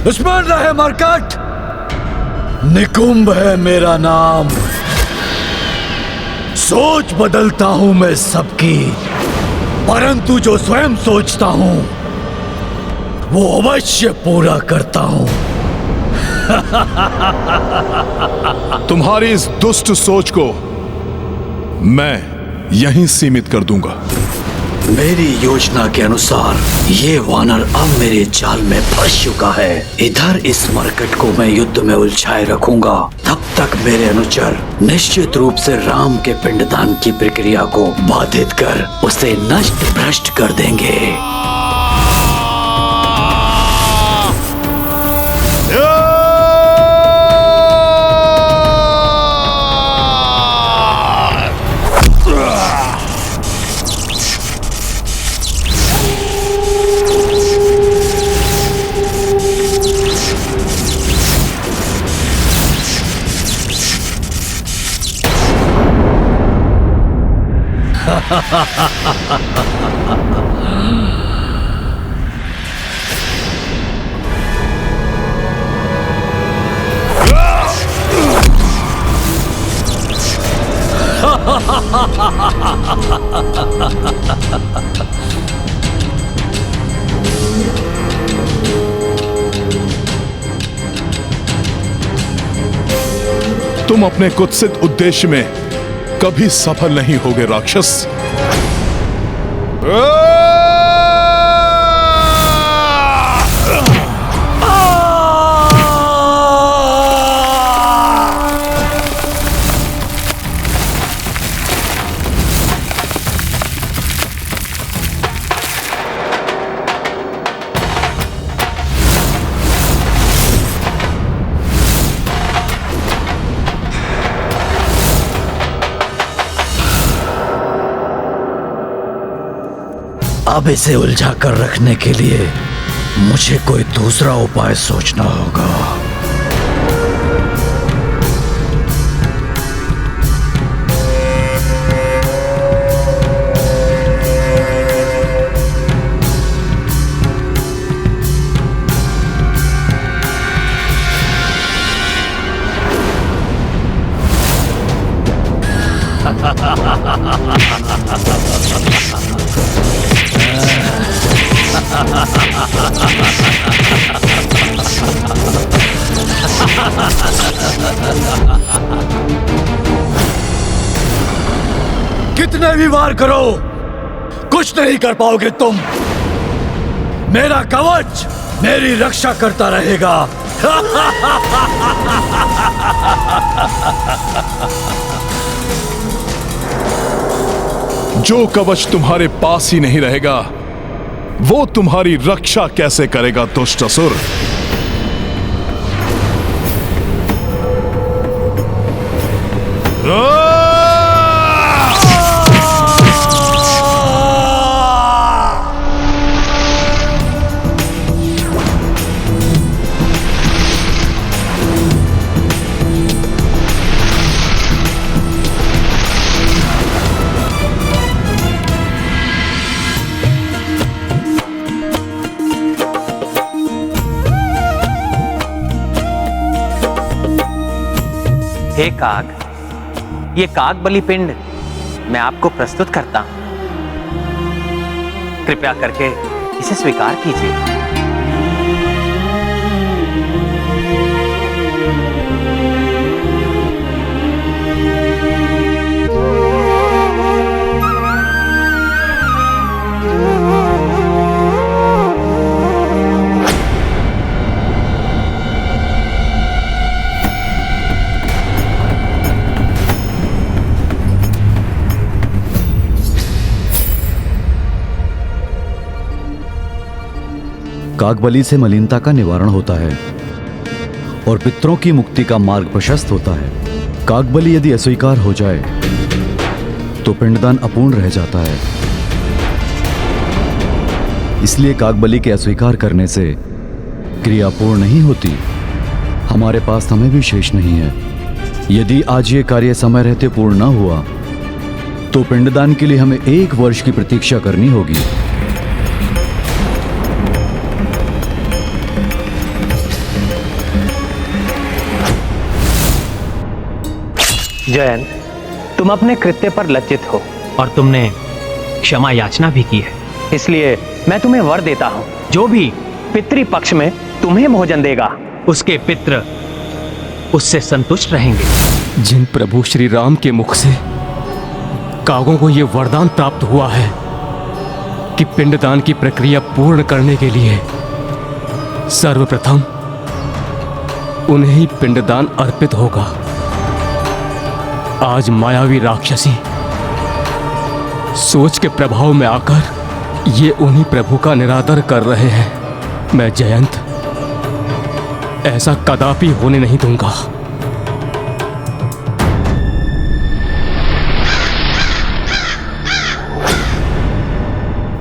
स्मरण रहे मरकट, निकुंभ है मेरा नाम। सोच बदलता हूं मैं सबकी, परंतु जो स्वयं सोचता हूं वो अवश्य पूरा करता हूं। तुम्हारी इस दुष्ट सोच को मैं यहीं सीमित कर दूंगा। मेरी योजना के अनुसार ये वानर अब मेरे जाल में फंस चुका है। इधर इस मरकट को मैं युद्ध में उलझाए रखूंगा, तब तक मेरे अनुचर निश्चित रूप से राम के पिंडदान की प्रक्रिया को बाधित कर उसे नष्ट भ्रष्ट कर देंगे। तुम अपने कुत्सित उद्देश्य में कभी सफल नहीं होगे राक्षस। अब इसे उलझा कर रखने के लिए मुझे कोई दूसरा उपाय सोचना होगा। कितने भी वार करो, कुछ नहीं कर पाओगे तुम। मेरा कवच मेरी रक्षा करता रहेगा। जो कवच तुम्हारे पास ही नहीं रहेगा वो तुम्हारी रक्षा कैसे करेगा दुष्ट असुर। हे काग, ये काग बलि पिंड मैं आपको प्रस्तुत करता हूं। कृपया करके इसे स्वीकार कीजिए। कागबली से मलिनता का निवारण होता है और पितरों की मुक्ति का मार्ग प्रशस्त होता है। कागबली यदि अस्वीकार हो जाए तो पिंडदान अपूर्ण रह जाता है। इसलिए कागबली के अस्वीकार करने से क्रिया पूर्ण नहीं होती। हमारे पास समय भी शेष नहीं है। यदि आज ये कार्य समय रहते पूर्ण न हुआ तो पिंडदान के लिए हमें 1 वर्ष की प्रतीक्षा करनी होगी। जयंत, तुम अपने कृत्य पर लज्जित हो और तुमने क्षमा याचना भी की है। इसलिए मैं तुम्हें वर देता हूं, जो भी पितृपक्ष में तुम्हें भोजन देगा उसके पितृ उससे संतुष्ट रहेंगे। जिन प्रभु श्री राम के मुख से कागों को यह वरदान प्राप्त हुआ है कि पिंडदान की प्रक्रिया पूर्ण करने के लिए सर्वप्रथम उन्हें ही पिंडदान अर्पित होगा, आज मायावी राक्षसी सोच के प्रभाव में आकर ये उन्हीं प्रभु का निरादर कर रहे हैं। मैं जयंत ऐसा कदापि होने नहीं दूंगा।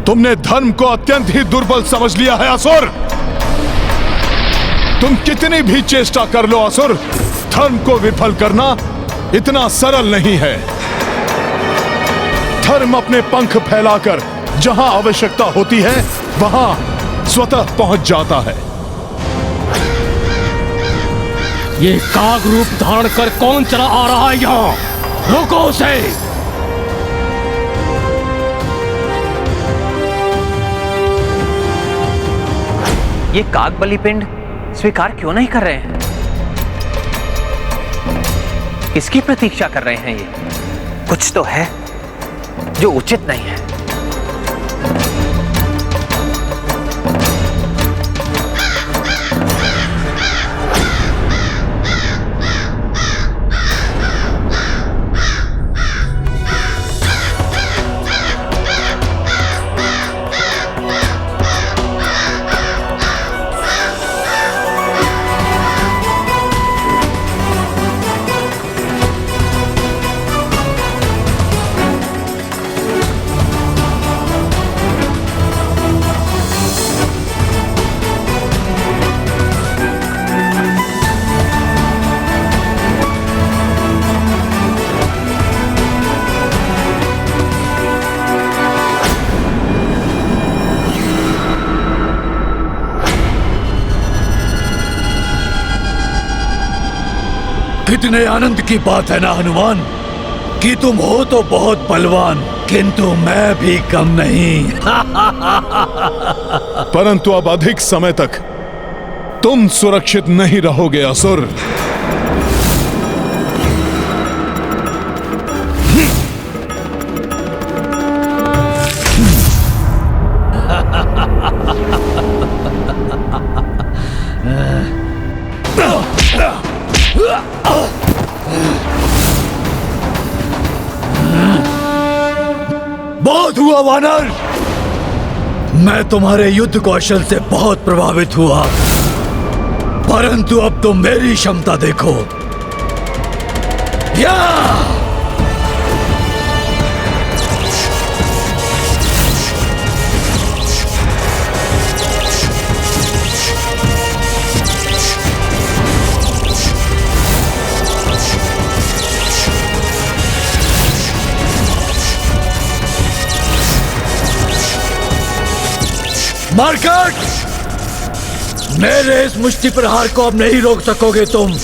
तुमने धर्म को अत्यंत ही दुर्बल समझ लिया है असुर। तुम कितनी भी चेष्टा कर लो असुर, धर्म को विफल करना इतना सरल नहीं है। धर्म अपने पंख फैलाकर जहां आवश्यकता होती है वहां स्वतः पहुंच जाता है। ये काग रूप धारण कर कौन चला आ रहा है यहाँ? रोको उसे। ये काग बलि पिंड स्वीकार क्यों नहीं कर रहे हैं? किसकी प्रतीक्षा कर रहे हैं? ये कुछ तो है जो उचित नहीं है। कितने आनंद की बात है ना हनुमान कि तुम हो तो बहुत बलवान, किंतु मैं भी कम नहीं। परंतु अब अधिक समय तक तुम सुरक्षित नहीं रहोगे असुर। बहुत हुआ वानर, मैं तुम्हारे युद्ध कौशल से बहुत प्रभावित हुआ, परंतु अब तुम मेरी क्षमता देखो। या मार्कट, मेरे इस मुष्टि प्रहार को अब नहीं रोक सकोगे तुम।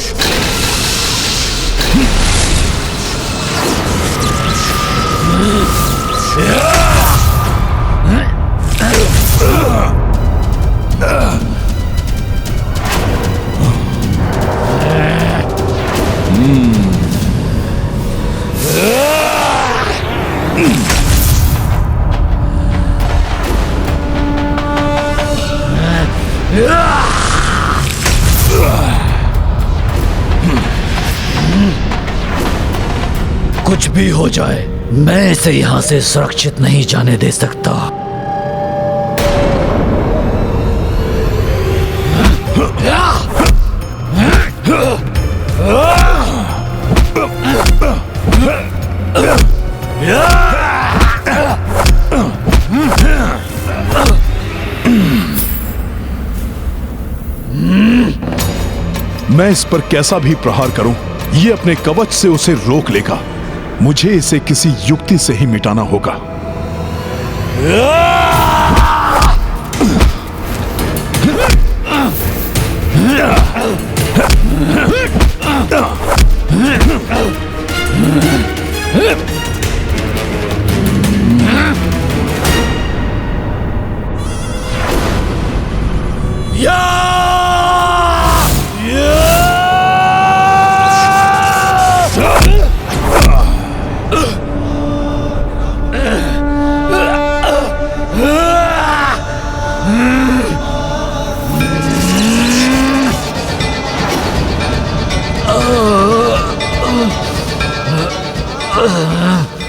कुछ भी हो जाए, मैं इसे यहां से सुरक्षित नहीं जाने दे सकता। मैं इस पर कैसा भी प्रहार करूं, ये अपने कवच से उसे रोक लेगा। मुझे इसे किसी युक्ति से ही मिटाना होगा।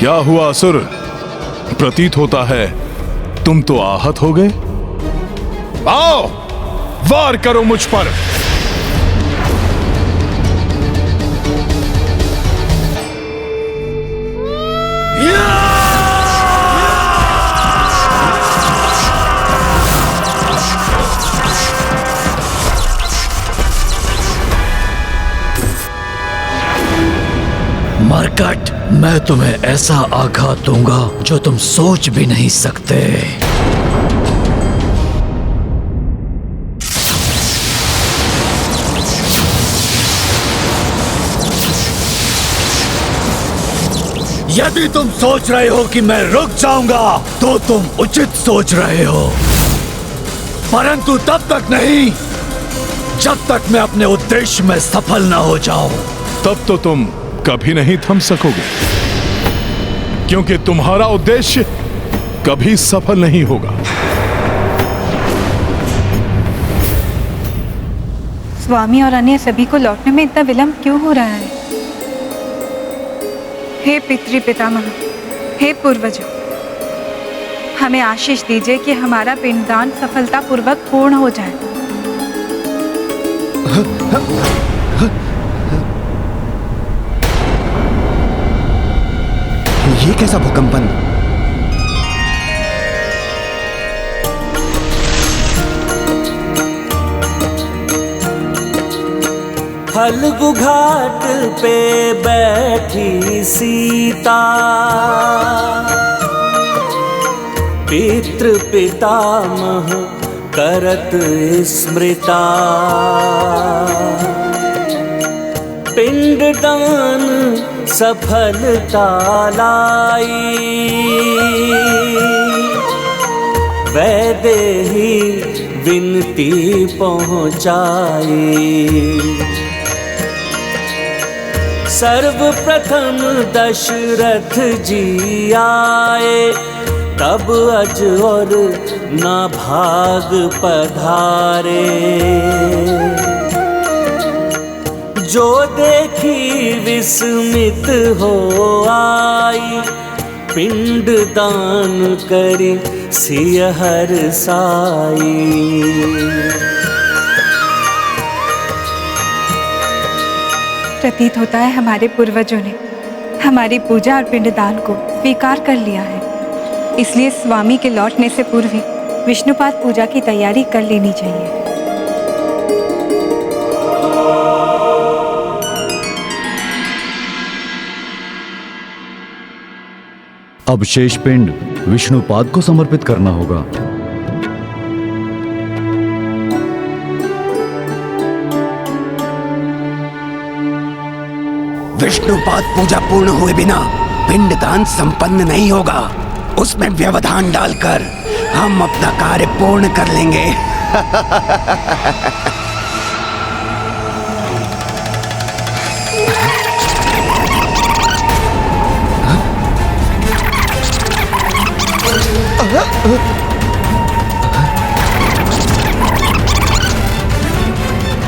क्या हुआ असुर? प्रतीत होता है तुम तो आहत हो गए। आओ, वार करो मुझ पर। मरकट, मैं तुम्हें ऐसा आघात दूंगा जो तुम सोच भी नहीं सकते। यदि तुम सोच रहे हो कि मैं रुक जाऊंगा तो तुम उचित सोच रहे हो, परंतु तब तक नहीं जब तक मैं अपने उद्देश्य में सफल ना हो जाऊं। तब तो तुम कभी नहीं थम सकोगे, क्योंकि तुम्हारा उद्देश्य कभी सफल नहीं होगा। स्वामी और अन्य सभी को लौटने में इतना विलंब क्यों हो रहा है? हे पितृ पितामह, हे पूर्वजों, हमें आशीष दीजिए कि हमारा पिंडदान सफलतापूर्वक पूर्ण हो जाए। ये कैसा भूकंपन? फल्गु घाट पे बैठी सीता, पितृ पितामह करत स्मृता। पिंडदान सफलता लाई, वैदेही विनती पहुँचाई। सर्वप्रथम दशरथ जी आए, तब अज और ना भाग पधारे। जो देखी विस्मित हो आई, पिंड दान करी सिय हर्षाई। प्रतीत होता है हमारे पूर्वजों ने हमारी पूजा और पिंडदान को स्वीकार कर लिया है, इसलिए स्वामी के लौटने से पूर्व ही विष्णुपाद पूजा की तैयारी कर लेनी चाहिए। अब शेष पिंड विष्णुपाद को समर्पित करना होगा। विष्णुपाद पूजा पूर्ण हुए बिना पिंडदान संपन्न नहीं होगा। उसमें व्यवधान डालकर हम अपना कार्य पूर्ण कर लेंगे।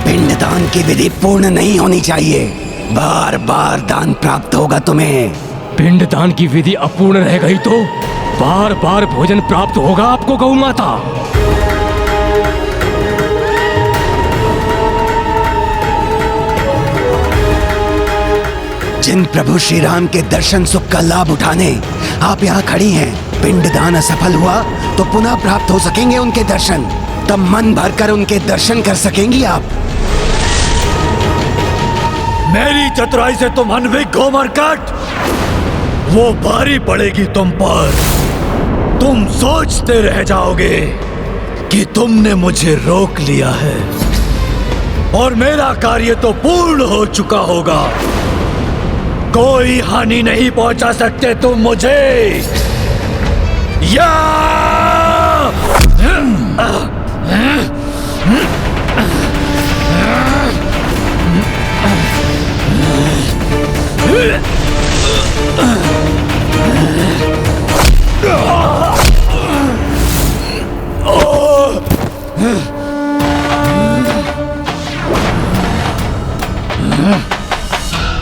पिंडदान की विधि पूर्ण नहीं होनी चाहिए। बार बार दान प्राप्त होगा तुम्हें। पिंडदान की विधि अपूर्ण रह गई तो बार बार भोजन प्राप्त होगा आपको गौ माता। जिन प्रभु श्री राम के दर्शन सुख का लाभ उठाने आप यहाँ खड़ी हैं, पिंडदान असफल हुआ तो पुनः प्राप्त हो सकेंगे उनके दर्शन। तब मन भरकर उनके दर्शन कर सकेंगी आप। मेरी चतुराई से तुम अनभिज्ञ हो मरकट, वो भारी पड़ेगी तुम पर। तुम सोचते रह जाओगे कि तुमने मुझे रोक लिया है और मेरा कार्य तो पूर्ण हो चुका होगा। कोई हानि नहीं पहुंचा सकते तुम मुझे। या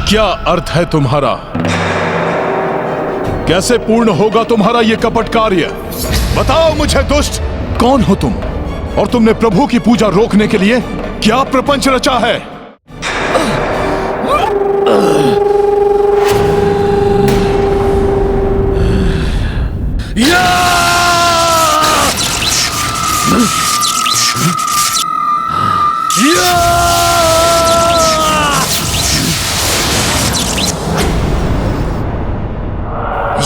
क्या अर्थ है तुम्हारा? कैसे पूर्ण होगा तुम्हारा ये कपट कार्य? बताओ मुझे दुष्ट, कौन हो तुम और तुमने प्रभु की पूजा रोकने के लिए क्या प्रपंच रचा है?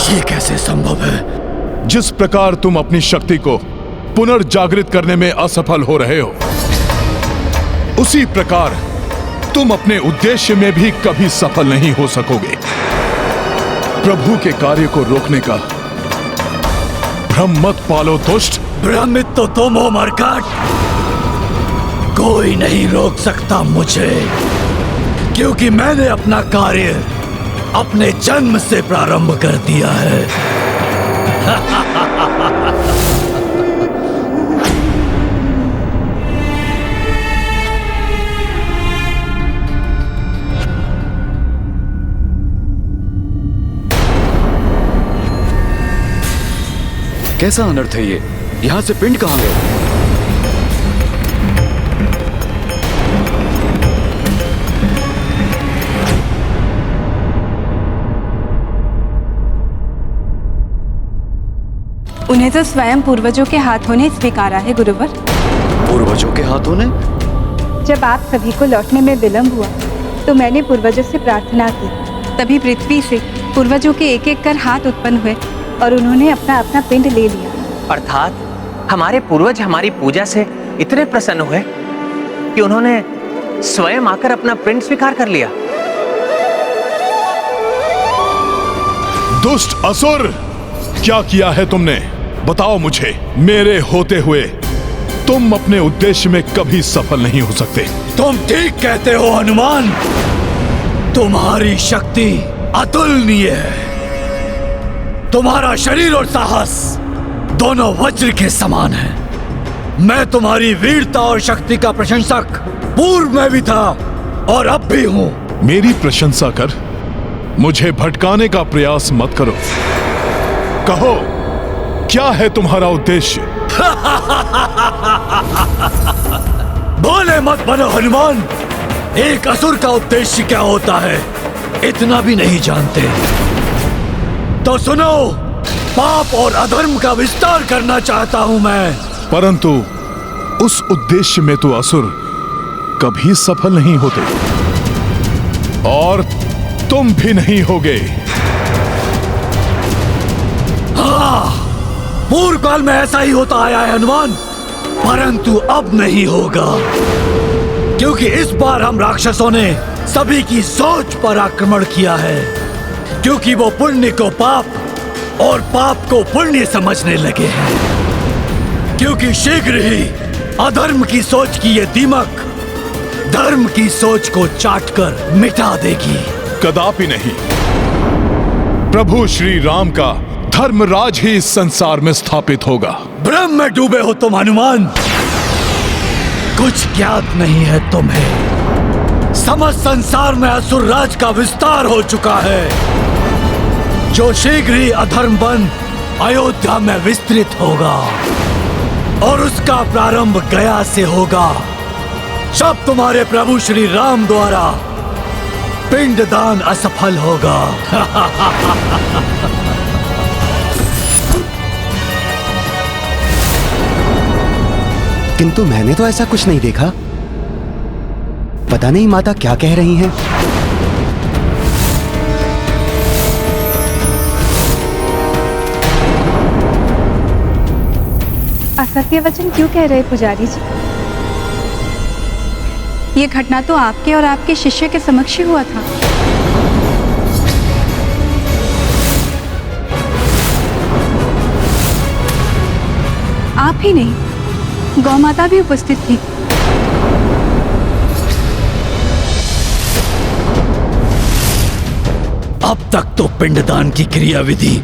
ये कैसे संभव है? जिस प्रकार तुम अपनी शक्ति को पुनर्जागृत करने में असफल हो रहे हो, उसी प्रकार तुम अपने उद्देश्य में भी कभी सफल नहीं हो सकोगे। प्रभु के कार्य को रोकने का भ्रम मत पालो दुष्ट। भ्रमित तो तुम हो मरकट। कोई नहीं रोक सकता मुझे, क्योंकि मैंने अपना कार्य अपने जन्म से प्रारंभ कर दिया है। कैसा अनर्थ है ये? यहाँ से पिंड कहाँ गए? उन्हें तो स्वयं पूर्वजों के हाथों ने स्वीकारा है गुरुवर। पूर्वजों के हाथों ने? जब आप सभी को लौटने में विलंब हुआ तो मैंने पूर्वजों से प्रार्थना की। तभी पृथ्वी से पूर्वजों के एक एक कर हाथ उत्पन्न हुए और उन्होंने अपना अपना पिंड ले लिया। अर्थात हमारे पूर्वज हमारी पूजा से इतने प्रसन्न हुए कि उन्होंने स्वयं आकर अपना पिंड स्वीकार कर लिया। दुष्ट असुर, क्या किया है तुमने? बताओ मुझे। मेरे होते हुए तुम अपने उद्देश्य में कभी सफल नहीं हो सकते। तुम ठीक कहते हो हनुमान। तुम्हारी शक्ति अतुलनीय है। तुम्हारा शरीर और साहस दोनों वज्र के समान है। मैं तुम्हारी वीरता और शक्ति का प्रशंसक पूर्व में भी था और अब भी हूं। मेरी प्रशंसा कर मुझे भटकाने का प्रयास मत करो। कहो, क्या है तुम्हारा उद्देश्य? भोले मत बनो हनुमान। एक असुर का उद्देश्य क्या होता है इतना भी नहीं जानते। तो सुनो, पाप और अधर्म का विस्तार करना चाहता हूं मैं। परंतु उस उद्देश्य में तो असुर कभी सफल नहीं होते और तुम भी नहीं होगे। हाँ, पूर्व काल में ऐसा ही होता आया है हनुमान, परंतु अब नहीं होगा, क्योंकि इस बार हम राक्षसों ने सभी की सोच पर आक्रमण किया है, क्योंकि वो पुण्य को पाप और पाप को पुण्य समझने लगे हैं। क्योंकि शीघ्र ही अधर्म की सोच की ये दीमक धर्म की सोच को चाटकर मिटा देगी। कदापि नहीं। प्रभु श्री राम का धर्मराज ही इस संसार में स्थापित होगा। भ्रम में डूबे हो तुम हनुमान। कुछ ज्ञात नहीं है तुम्हें। समस्त संसार में असुर राज का विस्तार हो चुका है, जो शीघ्र ही अधर्म बन अयोध्या में विस्तृत होगा और उसका प्रारंभ गया से होगा। जब तुम्हारे प्रभु श्री राम द्वारा पिंडदान असफल होगा। किंतु मैंने तो ऐसा कुछ नहीं देखा। पता नहीं माता क्या कह रही हैं। असत्य वचन क्यों कह रहे पुजारी जी? ये घटना तो आपके और आपके शिष्य के समक्ष ही हुआ था। आप ही नहीं, गौ माता भी उपस्थित थी। अब तक तो पिंडदान की क्रियाविधि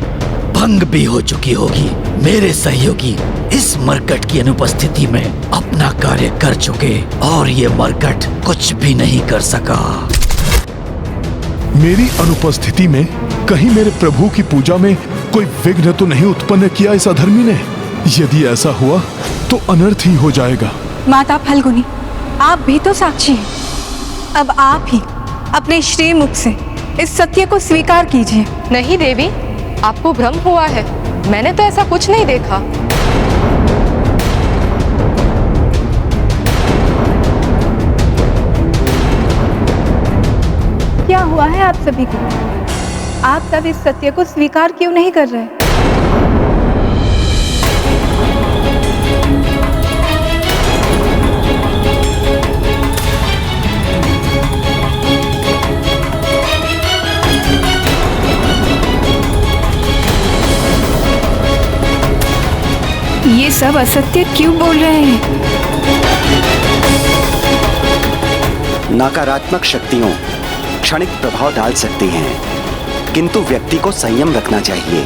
भंग भी हो चुकी होगी। मेरे सहयोगी इस मरकट की अनुपस्थिति में अपना कार्य कर चुके और ये मरकट कुछ भी नहीं कर सका। मेरी अनुपस्थिति में कहीं मेरे प्रभु की पूजा में कोई विघ्न तो नहीं उत्पन्न किया इस अधर्मी ने? यदि ऐसा हुआ तो अनर्थ ही हो जाएगा। माता फल्गुनी, आप भी तो साक्षी हैं। अब आप ही अपने श्री मुख से इस सत्य को स्वीकार कीजिए। नहीं देवी, आपको भ्रम हुआ है। मैंने तो ऐसा कुछ नहीं देखा। क्या हुआ है आप सभी को? आप सब इस सत्य को स्वीकार क्यों नहीं कर रहे? ये सब असत्य क्यों बोल रहे हैं? नकारात्मक शक्तियों क्षणिक प्रभाव डाल सकती हैं, किंतु व्यक्ति को संयम रखना चाहिए।